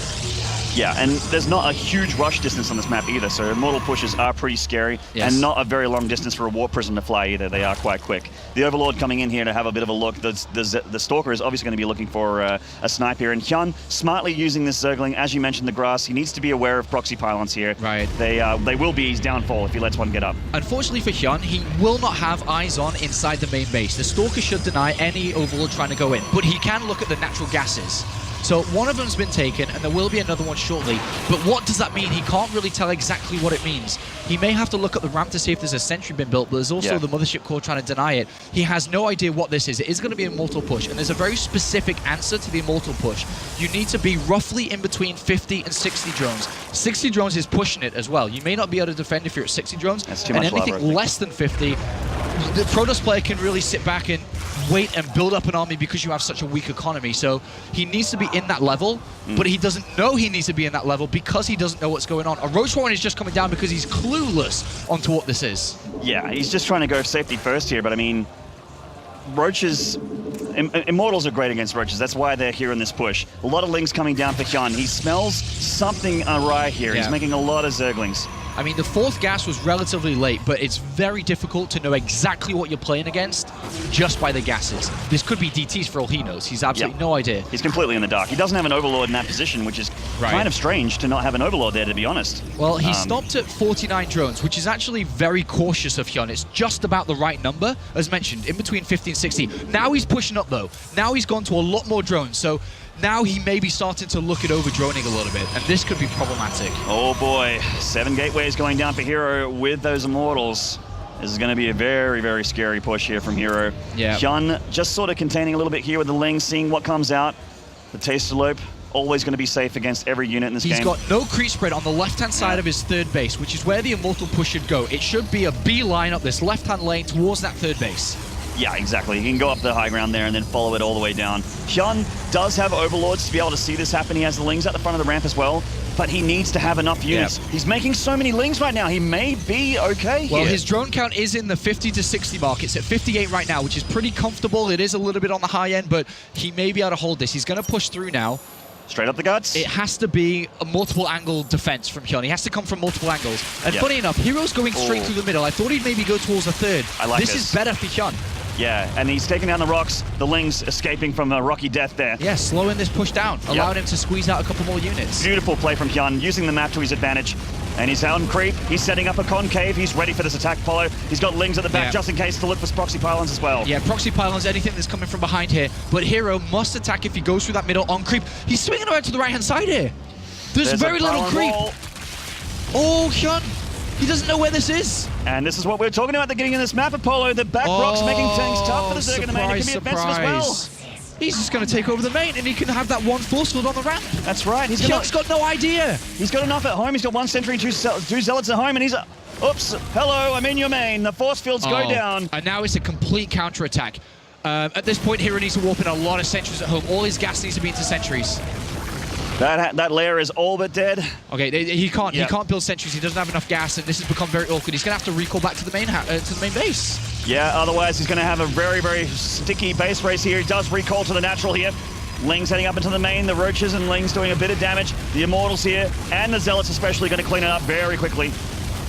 Yeah, and there's not a huge rush distance on this map either, so immortal pushes are pretty scary, and not a very long distance for a warp prism to fly either. They are quite quick. The Overlord coming in here to have a bit of a look. The Stalker is obviously going to be looking for a snipe here, and HyuN smartly using this Zergling. As you mentioned, the grass, he needs to be aware of proxy pylons here. Right. They will be his downfall if he lets one get up. Unfortunately for HyuN, he will not have eyes on inside the main base. The Stalker should deny any Overlord trying to go in, but he can look at the natural gases. So one of them's been taken, and there will be another one shortly. But what does that mean? He can't really tell exactly what it means. He may have to look at the ramp to see if there's a sentry been built, but there's also the Mothership Core trying to deny it. He has no idea what this is. It is going to be an Immortal Push, and there's a very specific answer to the Immortal Push. You need to be roughly in between 50 and 60 drones. 60 drones is pushing it as well. You may not be able to defend if you're at 60 drones. That's too much anything lava, less than 50, the Protoss player can really sit back and wait and build up an army because you have such a weak economy. So he needs to be in that level, but he doesn't know he needs to be in that level because he doesn't know what's going on. A Roach Warren is just coming down because he's clueless onto what this is. Yeah, he's just trying to go safety first here, but I mean, Roaches, Immortals are great against roaches. That's why they're here in this push. A lot of Lings coming down for HyuN. He smells something awry here. He's making a lot of Zerglings. I mean, the 4th gas was relatively late, but it's very difficult to know exactly what you're playing against just by the gases. This could be DTs for all he knows. He's absolutely no idea. He's completely in the dark. He doesn't have an Overlord in that position, which is kind of strange to not have an Overlord there, to be honest. Well, he stopped at 49 drones, which is actually very cautious of HyuN. It's just about the right number, as mentioned, in between 50 and 60. Now he's pushing up, though. Now he's gone to a lot more drones, so now he may be starting to look at over-droning a little bit, and this could be problematic. Oh boy, 7 gateways going down for herO with those Immortals. This is going to be a very, very scary push here from herO. Yeah. HyuN just sort of containing a little bit here with the Ling, seeing what comes out. The Tastelope, always going to be safe against every unit in this game. He's got no creep spread on the left-hand side of his 3rd base, which is where the Immortal push should go. It should be a beeline up this left-hand lane towards that 3rd base. Yeah, exactly. He can go up the high ground there and then follow it all the way down. HyuN does have Overlords to be able to see this happen. He has the Lings at the front of the ramp as well, but he needs to have enough units. Yep. He's making so many Lings right now. He may be okay Well, here. his drone count is in the 50 to 60 mark. It's at 58 right now, which is pretty comfortable. It is a little bit on the high end, but he may be able to hold this. He's going to push through now. Straight up the guts. It has to be a multiple angle defense from HyuN. He has to come from multiple angles. And funny enough, herO's going straight through the middle. I thought he'd maybe go towards the 3rd. I like this. Is better for HyuN. Yeah, and he's taking down the rocks. The Lings escaping from a rocky death there. Yeah, slowing this push down, allowing him to squeeze out a couple more units. Beautiful play from HyuN, using the map to his advantage. And he's out on creep. He's setting up a concave. He's ready for this attack follow. He's got Lings at the back just in case to look for proxy pylons as well. Yeah, proxy pylons, anything that's coming from behind here. But herO must attack if he goes through that middle on creep. He's swinging around to the right-hand side here. There's very little creep. Wall. Oh, HyuN. He doesn't know where this is. And this is what we're talking about at the beginning of this map, Apollo. The back rocks making things tough for the Zerg in the main. It can be offensive as well. He's just going to take over the main, and he can have that one force field on the ramp. That's right. HyuN's got no idea. He's got enough at home. He's got 1 sentry, two zealots at home, and he's... Oops. Hello, I'm in your main. The force fields go down. And now it's a complete counter-attack. At this point, herO needs to warp in a lot of sentries at home. All his gas needs to be into sentries. That layer is all but dead. Okay, he can't build sentries. He doesn't have enough gas, and this has become very awkward. He's going to have to recall back to the main base. Yeah, otherwise he's going to have a very, very sticky base race here. He does recall to the natural here. Lings heading up into the main. The Roaches and Lings doing a bit of damage. The Immortals here, and the Zealots especially, going to clean it up very quickly.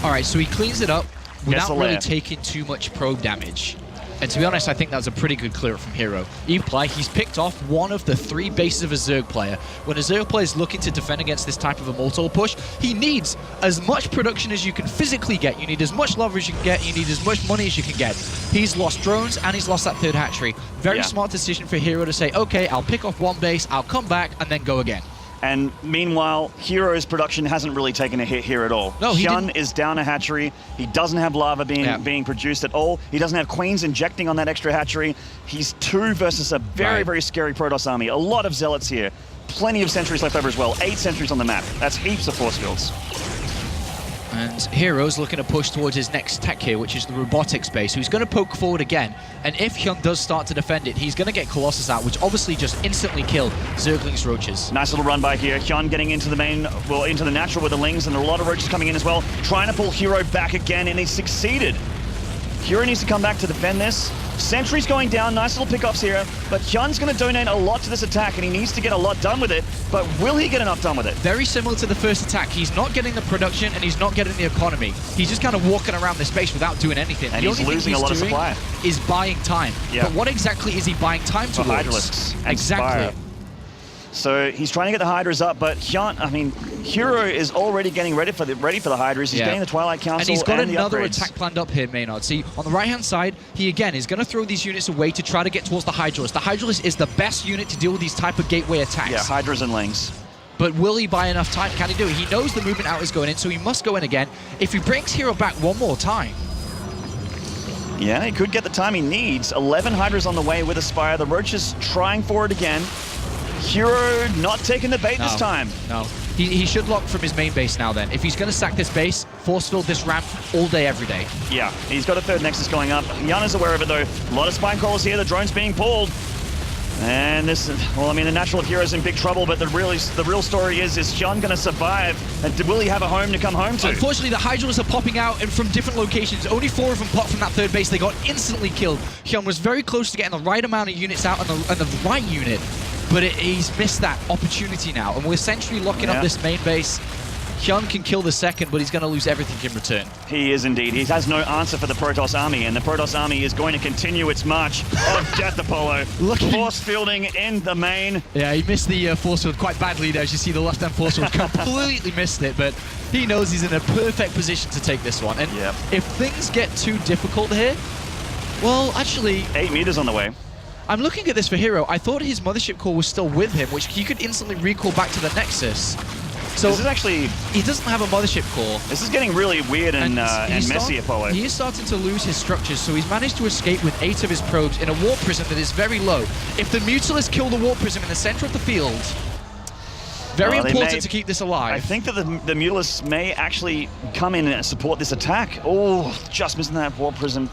All right, so he cleans it up without really taking too much probe damage. And to be honest, I think that was a pretty good clear from herO. He's picked off one of the 3 bases of a Zerg player. When a Zerg player is looking to defend against this type of Immortal push, he needs as much production as you can physically get. You need as much leverage as you can get. You need as much money as you can get. He's lost drones, and he's lost that 3rd hatchery. Very smart decision for herO to say, okay, I'll pick off one base, I'll come back, and then go again. And meanwhile, herO's production hasn't really taken a hit here at all. No, HyuN is down a hatchery. He doesn't have lava being produced at all. He doesn't have queens injecting on that extra hatchery. He's 2 versus a very, very scary Protoss army. A lot of zealots here. Plenty of sentries left over as well. 8 sentries on the map. That's heaps of force fields. And herO's looking to push towards his next tech here, which is the robotics base. So he's going to poke forward again. And if HyuN does start to defend it, he's going to get Colossus out, which obviously just instantly kill Zergling's Roaches. Nice little run by here. HyuN getting into the main, well, into the natural with the Lings, and a lot of Roaches coming in as well. Trying to pull herO back again, and he's succeeded. herO needs to come back to defend this. Sentry's going down, nice little pickoffs here, but HyuN's going to donate a lot to this attack, and he needs to get a lot done with it, but will he get enough done with it? Very similar to the first attack. He's not getting the production, and he's not getting the economy. He's just kind of walking around this base without doing anything. And he's losing a lot of supply. Is buying time. Yeah. But what exactly is he buying time towards? Hydralisks. Exactly. Spire. So he's trying to get the Hydras up, but herO is already getting ready for the Hydras. He's getting the Twilight Council, and he's got another attack planned up here, Maynard. See, on the right-hand side, he again is going to throw these units away to try to get towards the Hydralisk. The Hydralisk is the best unit to deal with these type of gateway attacks. Yeah, Hydras and Lings. But will he buy enough time? Can he do it? He knows the movement out is going in, so he must go in again. If he brings herO back one more time. Yeah, he could get the time he needs. 11 Hydras on the way with a Spire. The Roaches trying for it again. herO not taking the bait this time. No. He should lock from his main base now then. If he's going to sack this base, force field this ramp all day, every day. Yeah, he's got a 3rd Nexus going up. HyuN is aware of it though. A lot of Spine Crawlers here. The drone's being pulled. And this, well, I mean, the natural of HyuN's in big trouble, but the real story is HyuN going to survive? And will he have a home to come home to? Unfortunately, the Hydrals are popping out and from different locations. Only 4 of them popped from that third base. They got instantly killed. HyuN was very close to getting the right amount of units out and the right unit, but he's missed that opportunity now. And we're essentially locking up this main base. HyuN can kill the second, but he's going to lose everything in return. He is indeed. He has no answer for the Protoss army, and the Protoss army is going to continue its march of death, Apollo. Force fielding in the main. Yeah, he missed the force field quite badly there. As you see, the left-hand force field completely missed it, but he knows he's in a perfect position to take this one. And if things get too difficult here, well, actually... 8 meters on the way. I'm looking at this for herO. I thought his mothership core was still with him, which he could instantly recall back to the Nexus. So this is actually... He doesn't have a mothership core. This is getting really weird and messy, Apollo. He is starting to lose his structures, so he's managed to escape with 8 of his probes in a warp prism that is very low. If the Mutalists kill the warp prism in the center of the field, very important to keep this alive. I think that the Mutalists may actually come in and support this attack. Oh, just missing that warp prism.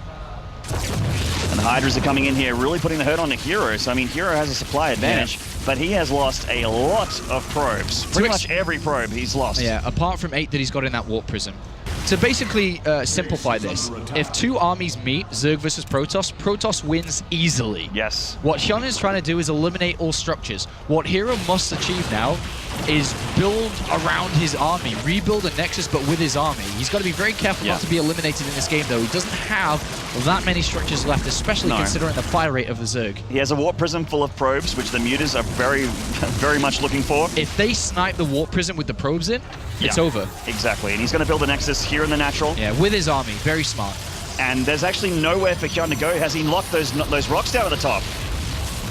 And the Hydras are coming in here, really putting the hurt on to herO. So, I mean, herO has a supply advantage, but he has lost a lot of probes. Pretty much every probe he's lost. Yeah, apart from 8 that he's got in that warp prism. To basically simplify this, if 2 armies meet, Zerg versus Protoss, Protoss wins easily. Yes. What HyuN is trying to do is eliminate all structures. What herO must achieve now is build around his army, rebuild a Nexus, but with his army. He's got to be very careful not to be eliminated in this game, though. He doesn't have that many structures left, especially considering the fire rate of the Zerg. He has a warp prism full of probes, which the Mutas are very, very much looking for. If they snipe the warp prism with the probes in, it's over. Exactly, and he's going to build a Nexus here in the natural. Yeah, with his army, very smart. And there's actually nowhere for HyuN to go. Has he knocked those rocks down at the top?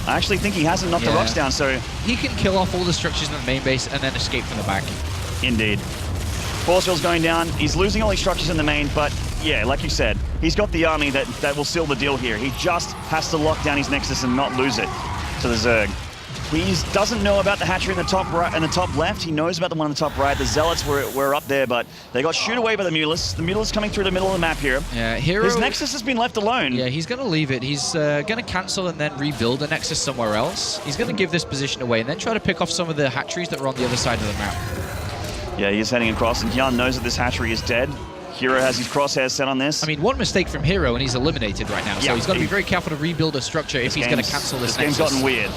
I actually think he hasn't knocked the rocks down, so... He can kill off all the structures in the main base and then escape from the back. Indeed. Force field's going down. He's losing all these structures in the main, but yeah, like you said, he's got the army that will seal the deal here. He just has to lock down his Nexus and not lose it to the Zerg. He doesn't know about the hatchery in the top right and the top left. He knows about the one in the top right. The Zealots were up there, but they got shooed away by the Mutalists. The Mutalists coming through the middle of the map here. Yeah, herO... His Nexus has been left alone. Yeah, he's going to leave it. He's going to cancel and then rebuild a Nexus somewhere else. He's going to give this position away and then try to pick off some of the hatcheries that are on the other side of the map. Yeah, he's heading across, and HyuN knows that this hatchery is dead. herO has his crosshairs set on this. I mean, one mistake from herO and he's eliminated right now, so he's got to be very careful to rebuild a structure if he's going to cancel this Nexus. This game's gotten weird.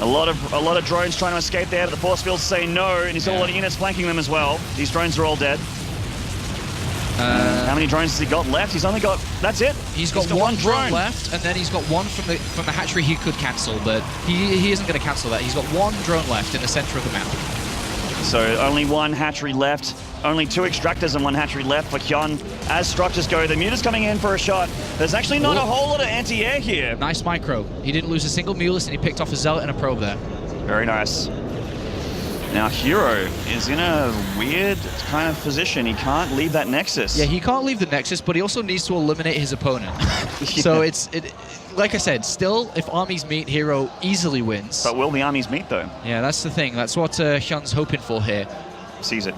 A lot of drones trying to escape there, but the force field's saying no, and he's got a lot of units flanking them as well. These drones are all dead. How many drones has he got left? He's only got... That's it. He's got one drone left, and then he's got one from the hatchery he could cancel, but he isn't going to cancel that. He's got one drone left in the center of the map. So only one hatchery left. Only 2 extractors and 1 hatchery left for HyuN. As structures go, the Muta's coming in for a shot. There's actually not a whole lot of anti-air here. Nice micro. He didn't lose a single Mulus, and he picked off a Zealot and a probe there. Very nice. Now herO is in a weird kind of position. He can't leave that Nexus. Yeah, he can't leave the Nexus, but he also needs to eliminate his opponent. So like I said, still, if armies meet, herO easily wins. But will the armies meet, though? Yeah, that's the thing. That's what HyuN's hoping for here. Sees it.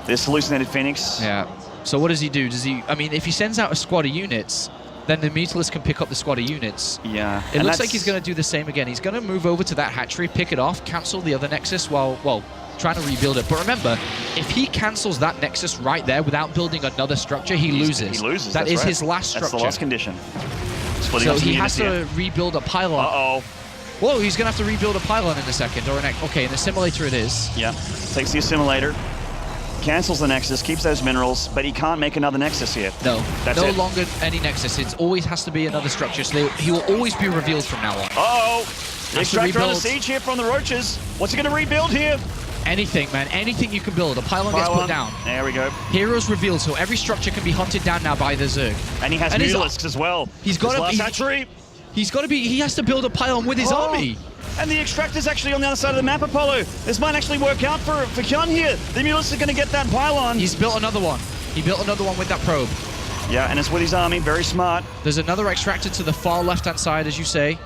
This hallucinated Phoenix. Yeah. So what does he do? I mean, if he sends out a squad of units, then the Mutalist can pick up the squad of units. Yeah. It looks like he's going to do the same again. He's going to move over to that hatchery, pick it off, cancel the other Nexus while, well, trying to rebuild it. But remember, if he cancels that Nexus right there without building another structure, he loses. He loses. That is his last structure. That's the last condition. So he has to rebuild a pylon. Uh-oh. Whoa, he's going to have to rebuild a pylon in a second. Or okay, in the simulator it is. Yeah. Takes the assimilator. Cancels the Nexus, keeps those minerals, but he can't make another Nexus here. No, That's no it. longer any Nexus. It always has to be another structure, so he will always be revealed from now on. Uh-oh! The extractor on the siege here from the Roaches. What's he going to rebuild here? Anything, man. Anything you can build. A pylon gets put down. There we go. herO's revealed, so every structure can be hunted down now by the Zerg. And he has Mutalisks as well. He's got to hatchery. He has to build a pylon with his army. And the extractor's actually on the other side of the map, Apollo. This might actually work out for HyuN here. The Mutalisks are going to get that pylon. He's built another one. He built another one with that probe. Yeah, and it's with his army. Very smart. There's another extractor to the far left-hand side, as you say.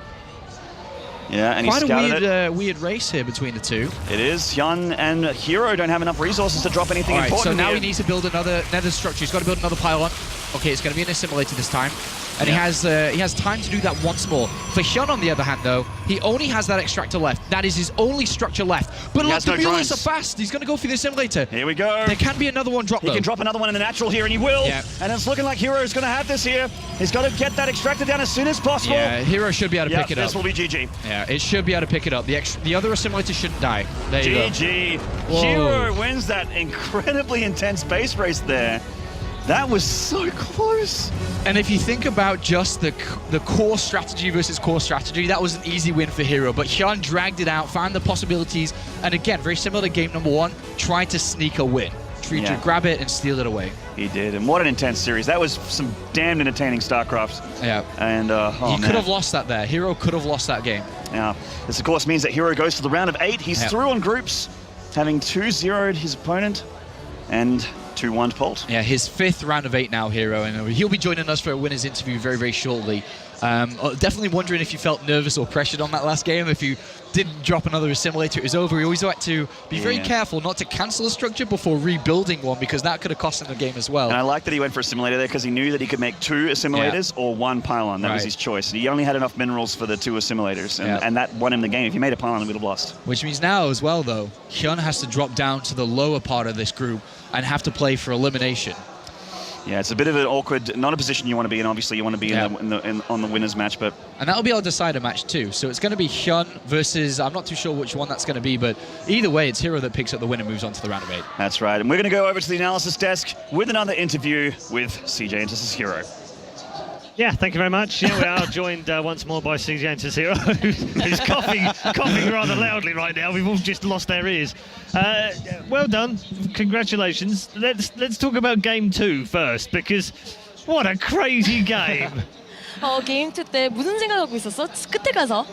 Yeah, and he's scouted it. Weird race here between the two. It is. HyuN and herO don't have enough resources to drop anything important so now here. he needs to build another nether structure. He's got to build another pylon. Okay, it's going to be an assimilator this time. and he has time to do that once more. For HyuN, on the other hand, though, he only has that extractor left. That is his only structure left. But look, the mules are fast. He's going to go for the assimilator. Here we go. There can be another one drop, though. He can drop another one in the natural here, and he will. Yeah. And it's looking like herO is going to have this here. He's got to get that extractor down as soon as possible. Yeah, herO should be able to pick it up. This will be GG. Yeah, it should be able to pick it up. The other assimilator shouldn't die. There you go. GG. herO wins that incredibly intense base race there. That was so close. And if you think about just the core strategy versus core strategy, that was an easy win for herO. But HyuN dragged it out, found the possibilities, and again, very similar to game number 1, tried to sneak a win. Tried to grab it and steal it away. He did, and what an intense series. That was some damn entertaining StarCraft. Yeah. And he could have lost that there. herO could have lost that game. Yeah. This, of course, means that herO goes to the round of 8. He's through on groups, having 2-0'd his opponent and 2-1 Polt. Yeah, his 5th round of 8 now, herO, and he'll be joining us for a winner's interview very, very shortly. Definitely wondering if you felt nervous or pressured on that last game. If you did drop another assimilator, it was over. You always had to be very careful not to cancel a structure before rebuilding one, because that could have cost him the game as well. And I like that he went for a simulator there, because he knew that he could make 2 assimilators or 1 pylon. That was his choice. He only had enough minerals for the 2 assimilators, and that won him the game. If he made a pylon, he would have lost. Which means now as well, though, HyuN has to drop down to the lower part of this group and have to play for elimination. Yeah, it's a bit of an awkward, not a position you want to be in. Obviously, you want to be on the winner's match, but... And that'll be our decider match too. So it's going to be HyuN versus, I'm not too sure which one that's going to be, but either way, it's herO that picks up the win and moves on to the round of 8. That's right. And we're going to go over to the analysis desk with another interview with CJ Entus's herO. Yeah, thank you very much. Yeah, we are joined once more by CJ Entus herO, who's coughing rather loudly right now. We've all just lost our ears. Well done, congratulations. Let's talk about game 2 first, because what a crazy game. 게임 2 때 무슨 생각하고 있었어? 끝에 가서?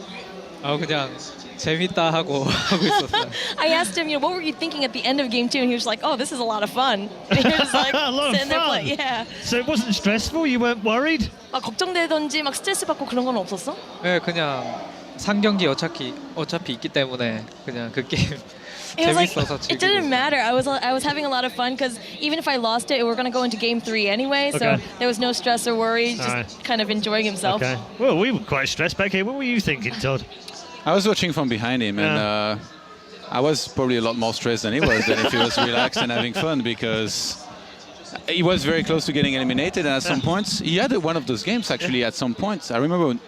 그냥 재밌다 하고 있었어요. I asked him, what were you thinking at the end of game 2? And he was like, oh, this is a lot of fun. And he was like, a lot of sitting there fun. playing, yeah. So it wasn't stressful? You weren't worried? 막 걱정되던지 막 스트레스 받고 그런 건 없었어? 네, 그냥 상경기 어차피 있기 때문에 그냥 그 게임 재밌어서 it didn't matter. I was having a lot of fun, because even if I lost it, we were going to go into game 3 anyway, so there was no stress or worry, just kind of enjoying himself. Okay. Well, we were quite stressed back here. What were you thinking, Todd? I was watching from behind him, and I was probably a lot more stressed than he was, than if he was relaxed and having fun, because he was very close to getting eliminated, and at some points, he had one of those games, actually, at some points. I remember,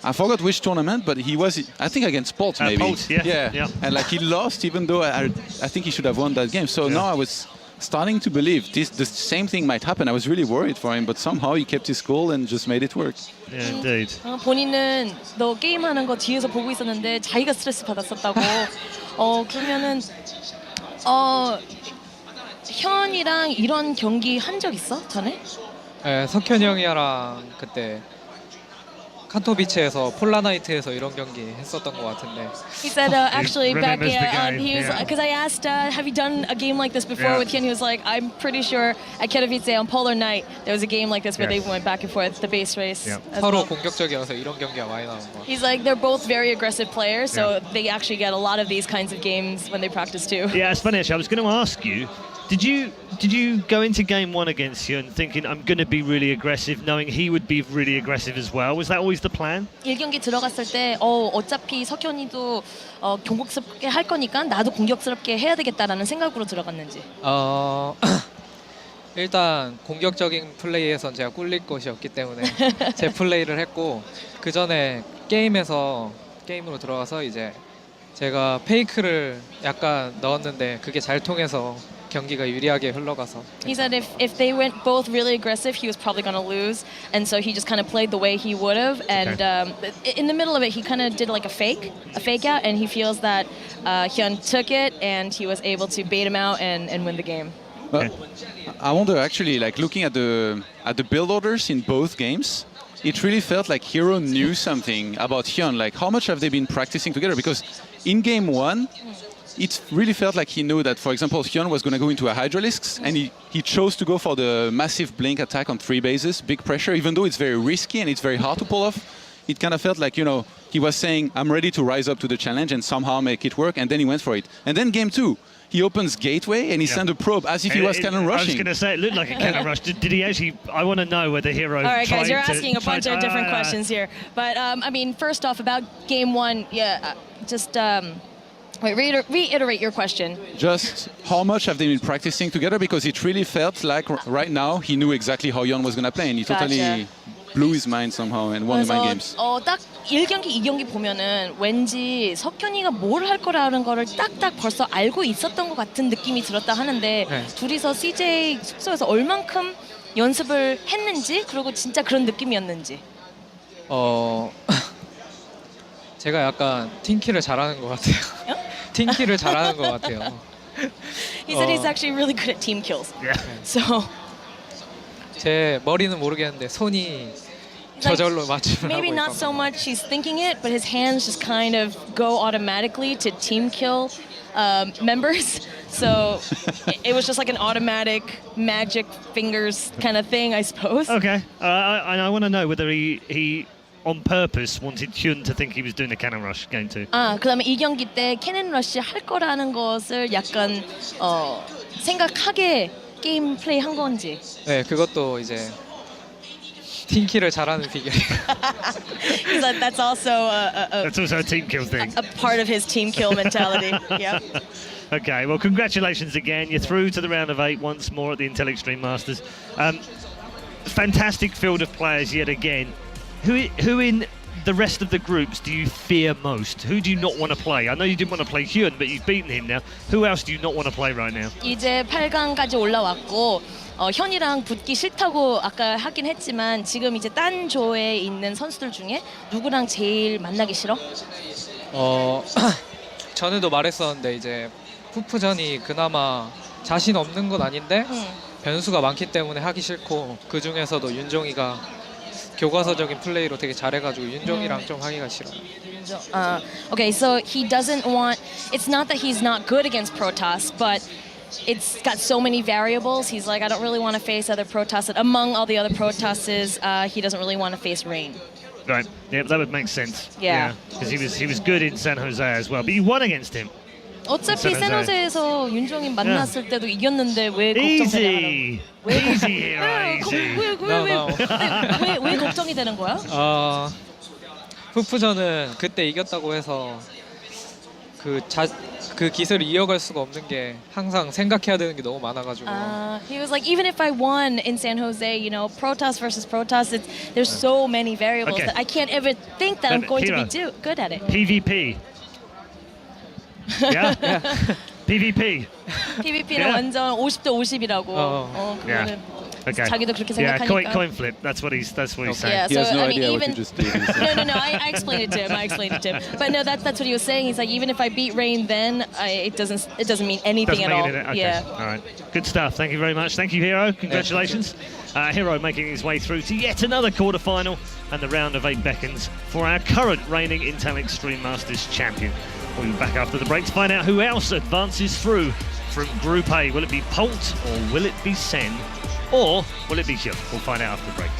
I forgot which tournament, but he was, I think, against Polt, maybe. Polt, yeah. And like he lost, even though I think he should have won that game. So now I was starting to believe the same thing might happen. I was really worried for him, but somehow he kept his cool and just made it work. Yeah, indeed. 본인은 너 게임하는 거 뒤에서 보고 있었는데 자기가 스트레스 받았었다고. 그러면은 현이랑 이런 경기 한 적 있어? 전에? 네, 석현이 형이랑 그때 칸토비치에서 폴라나이트에서 이런 경기 했었던 것 같은데. He said actually back remembers the game, he was because I asked have you done a game like this before with Hyun? He was like, I'm pretty sure at Katowice on Polar Night there was a game like this where they went back and forth, the base race. As 서로 well. 공격적이어서 이런 경기가 많이 나온 것 같아요. He's like, they're both very aggressive players, so they actually get a lot of these kinds of games when they practice too. Yeah, it's funny actually. I was going to ask you, did you go into game 1 against Hyun thinking I'm going to be really aggressive, knowing he would be really aggressive as well? Was that always the plan? 1경기 들어갔을 때 어차피 석현이도 공격스럽게 할 거니까 나도 공격스럽게 해야 되겠다라는 생각으로 들어갔는지. 일단 공격적인 플레이에선 제가 꿀릴 것이 없기 때문에 제 플레이를 했고, 그 전에 게임으로 들어가서 이제 제가 페이크를 약간 넣었는데 그게 잘 통해서 경기가 유리하게 흘러가서. He said if they went both really aggressive, he was probably going to lose, and so he just kind of played the way he would have. And in the middle of it, he kind of did like a fake out, and he feels that Hyun took it, and he was able to bait him out and win the game. But I wonder, actually, like looking at the build orders in both games, it really felt like herO knew something about Hyun. Like, how much have they been practicing together? Because in game 1, it really felt like he knew that, for example, HyuN was going to go into a Hydralisks, and he chose to go for the massive blink attack on 3 bases, big pressure, even though it's very risky and it's very hard to pull off. it kind of felt like, you know, he was saying, I'm ready to rise up to the challenge and somehow make it work, and then he went for it. And then game 2, he opens gateway and he sent a probe as if he was cannon rushing. I was going to say, it looked like a cannon rush. Did he actually? I want to know whether herO. All right, guys, you're asking a bunch of different questions here. But I mean, first off, about game 1, just wait, reiterate your question. Just how much have they been practicing together? Because it really felt like right now he knew exactly how HyuN was going to play, and he totally blew his mind somehow and won the mind games. 딱 1경기, 2경기 보면은 왠지 석현이가 뭘 할 거라는 거를 딱딱 벌써 알고 있었던 것 같은 느낌이 들었다 하는데 둘이서 CJ 숙소에서 얼만큼 연습을 했는지 그리고 진짜 그런 느낌이었는지. 제가 약간 팀킬을 잘하는 것 같아요. 팀킬을 잘하는 것 같아요. He said he's actually really good at team kills. Yeah. So 제 머리는 모르겠는데 손이 저절로 맞춤을 maybe 하고 not 있거든요. so much he's thinking it, but his hands just kind of go automatically to team kill members. So it was just like an automatic magic fingers kind of thing, I suppose. Okay, and I want to know whether he on purpose wanted HyuN to think he was doing the cannon rush game 2. 그다음에 이 경기 때 캐논 러쉬 할 거라는 것을 약간 생각하게 게임 플레이 한 건지. 네, 그것도 이제 팀킬을 잘하는 비결이에요. He's like, that's also That's also a team kill thing. a part of his team kill mentality. Yep. Okay, well, congratulations again. You're through to the round of 8 once more at the Intel Extreme Masters. Fantastic field of players yet again. Who in the rest of the groups do you fear most? Who do you not want to play? I know you didn't want to play HyuN, but you've beaten him now. Who else do you not want to play right now? 이제 8강까지 올라왔고 현이랑 붙기 싫다고 아까 하긴 했지만 지금 이제 딴 조에 있는 선수들 중에 누구랑 제일 만나기 싫어? 전에도 말했었는데 이제 푸푸전이 그나마 자신 없는 건 아닌데 변수가 많기 때문에 하기 싫고 그 중에서도 윤종이가 교과서적인 플레이로 되게 잘해가지고 윤종이랑 좀 하기가 싫어요. Okay, so he doesn't want. It's not that he's not good against Protoss, but it's got so many variables. He's like, I don't really want to face other Protoss. Among all the other Protosses, he doesn't really want to face Rain. Right. Yeah, that would make sense. Yeah. Because he was good in San Jose as well, but you won against him. 어차피 샌호세에서 윤종인 만났을 때도 이겼는데 왜 걱정되냐? Easy here, easy. 왜 걱정이 되는 거야? 푸푸전은 그때 이겼다고 해서 그 기세를 이어갈 수가 없는 게 항상 생각해야 되는 게 너무 많아가지고. He was like, even if I won in San Jose, you know, Protoss versus Protoss, there's so many variables that I can't ever think that I'm going to be good at it. PvP. Yeah? PvP. PvP는 완전 50대 50이라고. Yeah. Okay. 자기도 그렇게 Yeah, 생각하니까. coin flip. That's what he's saying. Yeah, He so has no I mean, idea what even you just did. no. I explained it to him. But no, that's what he was saying. He's like, even if I beat Rain, then it doesn't mean anything at all. Okay. Yeah. All right. Good stuff. Thank you very much. Thank you, herO. Congratulations. herO making his way through to yet another quarterfinal, and the round of 8 beckons for our current reigning Intel Extreme Masters champion. We'll be back after the break to find out who else advances through from Group A. Will it be Polt or will it be Sen? Or will it be HyuN? We'll find out after the break.